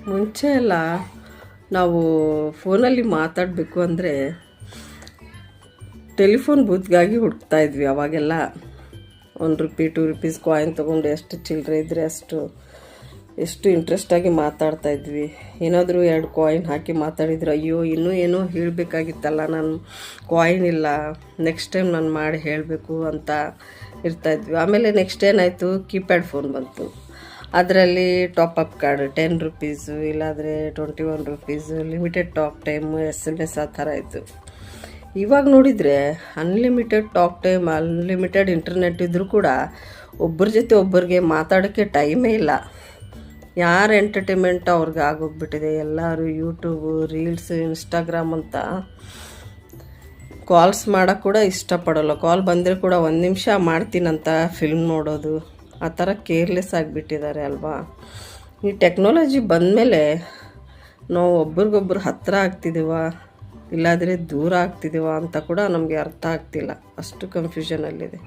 ಮುಂಚೆ ಎಲ್ಲ ನಾವು ಫೋನಲ್ಲಿ ಮಾತಾಡಬೇಕು ಅಂದರೆ ಟೆಲಿಫೋನ್ ಬೂತ್ಗಾಗಿ ಹುಡುಕ್ತಾ ಇದ್ವಿ. ಅವಾಗೆಲ್ಲ ₹1 ₹2 ಕಾಯಿನ್ ತೊಗೊಂಡು ಎಷ್ಟು ಚಿಲ್ಲರೆ ಇದ್ದರೆ ಎಷ್ಟು ಇಂಟ್ರೆಸ್ಟಾಗಿ ಮಾತಾಡ್ತಾಯಿದ್ವಿ. ಏನಾದರೂ 2 ಕಾಯಿನ್ ಹಾಕಿ ಮಾತಾಡಿದ್ರೆ ಅಯ್ಯೋ ಇನ್ನೂ ಏನೋ ಹೇಳಬೇಕಾಗಿತ್ತಲ್ಲ, ನಾನು ಕಾಯಿನ್ ಇಲ್ಲ, ನೆಕ್ಸ್ಟ್ ಟೈಮ್ ನಾನು ಮಾಡಿ ಹೇಳಬೇಕು ಅಂತ ಇರ್ತಾಯಿದ್ವಿ. ಆಮೇಲೆ ನೆಕ್ಸ್ಟ್ ಏನಾಯಿತು, ಕೀಪ್ಯಾಡ್ ಫೋನ್ ಬಂತು. ಅದರಲ್ಲಿ ಟಾಪಪ್ ಕಾರ್ಡ್ ₹10 ಇಲ್ಲಾಂದರೆ ₹21 ಲಿಮಿಟೆಡ್ ಟಾಕ್ ಟೈಮು SMS ಆ ಥರ ಇತ್ತು. ಇವಾಗ ನೋಡಿದರೆ unlimited talk time, unlimited internet ಇದ್ದರೂ ಕೂಡ ಒಬ್ಬರ ಜೊತೆ ಒಬ್ಬರಿಗೆ ಮಾತಾಡೋಕ್ಕೆ ಟೈಮೇ ಇಲ್ಲ. ಯಾರು ಎಂಟರ್ಟೈನ್ಮೆಂಟ್ ಅವ್ರಿಗೆ ಆಗೋಗ್ಬಿಟ್ಟಿದೆ. ಎಲ್ಲರೂ ಯೂಟ್ಯೂಬು, ರೀಲ್ಸ್, ಇನ್ಸ್ಟಾಗ್ರಾಮ್ ಅಂತ ಕಾಲ್ಸ್ ಮಾಡೋಕ್ಕೆ ಕೂಡ ಇಷ್ಟಪಡೋಲ್ಲ. ಕಾಲ್ ಬಂದರೆ ಕೂಡ 1 ನಿಮಿಷ ಮಾಡ್ತೀನಂತ ಫಿಲ್ಮ್ ನೋಡೋದು, ಆ ಥರ ಕೇರ್ಲೆಸ್ ಆಗಿಬಿಟ್ಟಿದ್ದಾರೆ ಅಲ್ವಾ. ಈ ಟೆಕ್ನಾಲಜಿ ಬಂದಮೇಲೆ ನಾವು ಒಬ್ರಿಗೊಬ್ರು ಹತ್ತಿರ ಆಗ್ತಿದ್ದೀವ ಇಲ್ಲಾದರೆ ದೂರ ಆಗ್ತಿದ್ದೀವ ಅಂತ ಕೂಡ ನಮಗೆ ಅರ್ಥ ಆಗ್ತಿಲ್ಲ. ಅಷ್ಟು ಕನ್ಫ್ಯೂಷನಲ್ಲಿದೆ.